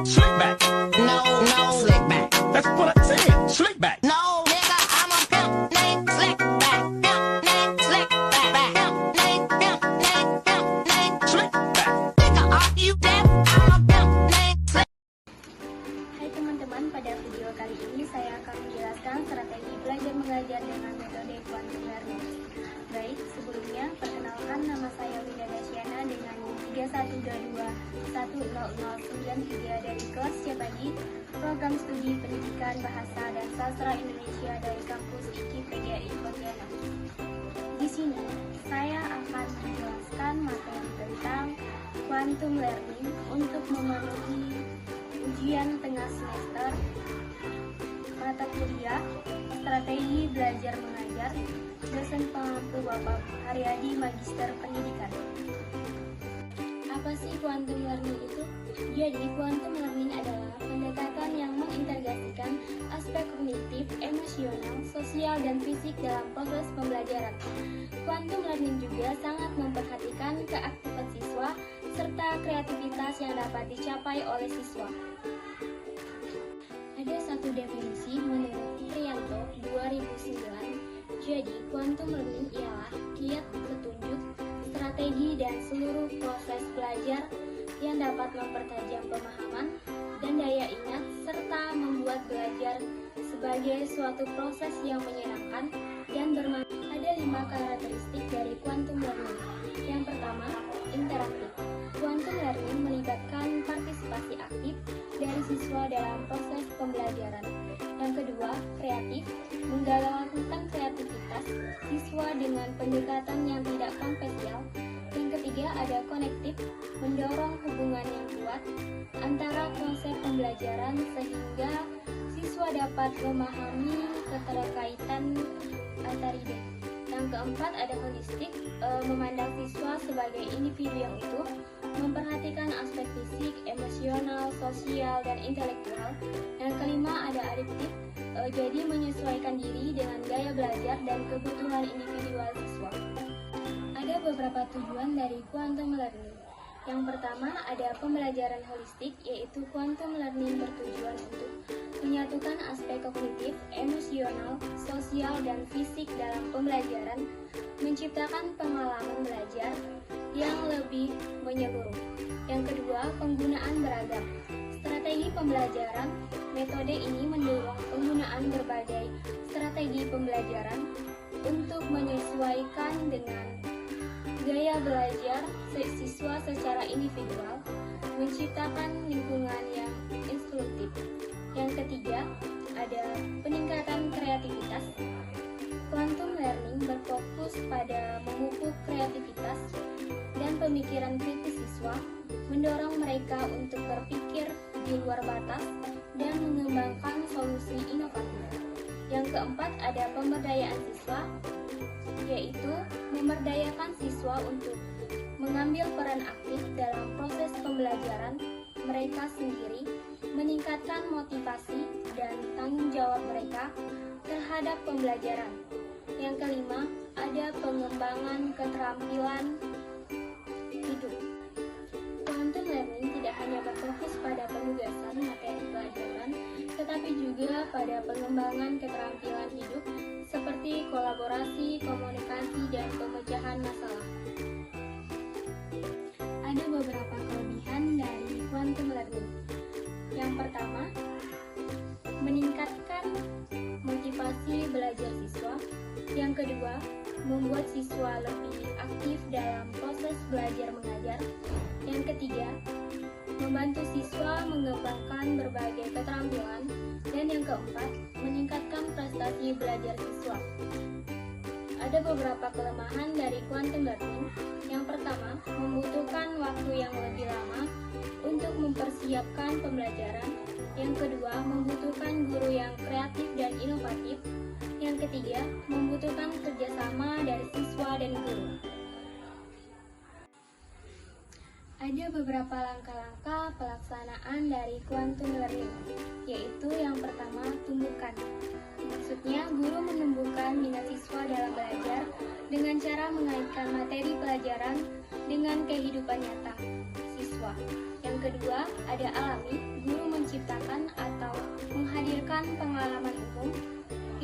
Slick back. No, no, slick back. That's what I said. Slick back. No, nigga, I'm a pimp named Slick back. Pimp named Slick back. Pimp named, pimp named, pimp named Slick back. Nigga, are you deaf? I'm a pimp named Slick. Hai teman-teman, pada video kali ini saya akan menjelaskan strategi belajar mengajar dengan metode quantum learning. Baik, sebelumnya perkenalkan nama saya Winda Dasyana dengan 31221009 dari kelas Cipadi, Program Studi Pendidikan Bahasa dan Sastra Indonesia dari kampus IKI PGRI Pontianak. Di sini saya akan menjelaskan materi tentang quantum learning untuk memenuhi ujian tengah semester mata kuliah Strategi Belajar Mengajar, dosen pengampu Bapak Haryadi, Magister Pendidikan. Apa sih quantum learning itu? Jadi, quantum learning adalah pendekatan yang mengintegrasikan aspek kognitif, emosional, sosial, dan fisik dalam proses pembelajaran. Quantum learning juga sangat memperhatikan keaktifan siswa serta kreativitas yang dapat dicapai oleh siswa. Ada satu definisi menurut Trianto 2009. Jadi, quantum learning ialah kiat petunjuk, strategi, dan seluruh proses belajar yang dapat mempertajam pemahaman dan daya ingat serta membuat belajar sebagai suatu proses yang menyenangkan dan bermanfaat. Ada 5 karakteristik dari quantum learning. Yang pertama, interaktif. Quantum learning melibatkan partisipasi aktif dari siswa dalam proses pembelajaran. Yang kedua, kreatif, menggalakkan kreativitas siswa dengan pendekatan yang tidak konvensional. Yang ketiga, ada konektif, mendorong hubungan yang kuat antara konsep pembelajaran sehingga siswa dapat memahami keterkaitan antar ide. Yang keempat, ada holistik, memandang siswa sebagai individu yang utuh, memperhatikan aspek fisik, emosional, sosial, dan intelektual. Yang kelima, ada adaptif, jadi menyesuaikan diri dengan gaya belajar dan kebutuhan individual siswa. Ada beberapa tujuan dari quantum learning. Yang pertama, ada pembelajaran holistik, yaitu quantum learning bertujuan untuk menyatukan aspek kognitif, emosional, sosial, dan fisik dalam pembelajaran, menciptakan pengalaman belajar yang lebih menyeluruh. Yang kedua, penggunaan beragam. Strategi pembelajaran, metode ini mendorong penggunaan berbagai strategi pembelajaran untuk menyesuaikan dengan gaya belajar siswa secara individual, menciptakan lingkungan yang inklusif. Yang ketiga, ada peningkatan kreativitas. Quantum learning berfokus pada memupuk kreativitas dan pemikiran kritis siswa, mendorong mereka untuk berpikir di luar batas dan mengembangkan solusi inovatif. Yang keempat, ada pemberdayaan siswa, yaitu memberdayakan siswa untuk mengambil peran aktif dalam proses pembelajaran mereka sendiri, meningkatkan motivasi dan tanggung jawab mereka terhadap pembelajaran. Yang kelima, ada pengembangan keterampilan hidup. Quantum learning tidak hanya berfokus pada penugasan materi pelajaran, tetapi juga pada pengembangan keterampilan hidup seperti kolaborasi, komunikasi, dan pemecahan masalah. Ada beberapa kelebihan dari quantum learning. Yang pertama, meningkatkan motivasi belajar siswa. Yang kedua, membuat siswa lebih aktif dalam proses belajar mengajar. Yang ketiga, membantu siswa mengembangkan berbagai keterampilan. Dan yang keempat, meningkatkan prestasi belajar siswa. Ada beberapa kelemahan dari quantum learning. Yang pertama, membutuhkan waktu yang lebih lama untuk mempersiapkan pembelajaran. Yang kedua, membutuhkan guru yang kreatif dan inovatif. Yang ketiga, membutuhkan kerjasama dari siswa dan guru. Ada beberapa langkah-langkah pelaksanaan dari quantum learning, yaitu yang pertama, tumbuhkan. Maksudnya, guru menumbuhkan minat siswa dalam belajar dengan cara mengaitkan materi pelajaran dengan kehidupan nyata siswa. Yang kedua, ada alami. Guru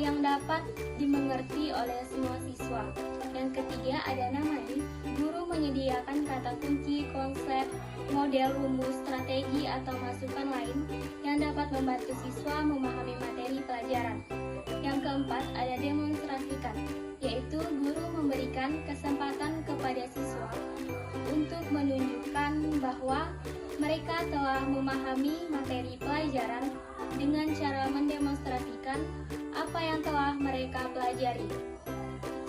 yang dapat dimengerti oleh semua siswa. Yang ketiga ada namanya, guru menyediakan kata kunci, konsep, model, rumus, strategi, atau masukan lain yang dapat membantu siswa memahami materi pelajaran. Yang keempat ada demonstrasikan, yaitu guru memberikan kesempatan kepada siswa untuk menunjukkan bahwa mereka telah memahami materi pelajaran dengan cara mendemonstrasikan apa yang telah mereka pelajari.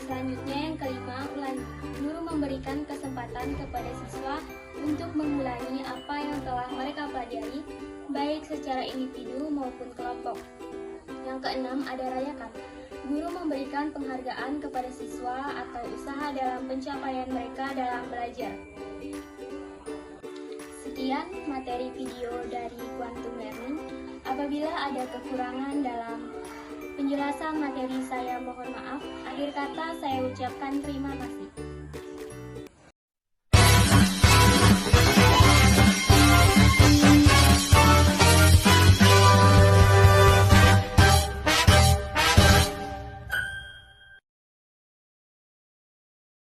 Selanjutnya yang kelima, ulangi. Guru memberikan kesempatan kepada siswa untuk mengulangi apa yang telah mereka pelajari, baik secara individu maupun kelompok. Yang keenam ada rayakan. Guru memberikan penghargaan kepada siswa atau usaha dalam pencapaian mereka dalam belajar. Sekian materi video dari Quantum Learning. Apabila ada kekurangan dalam penjelasan materi saya mohon maaf. Akhir kata saya ucapkan terima kasih.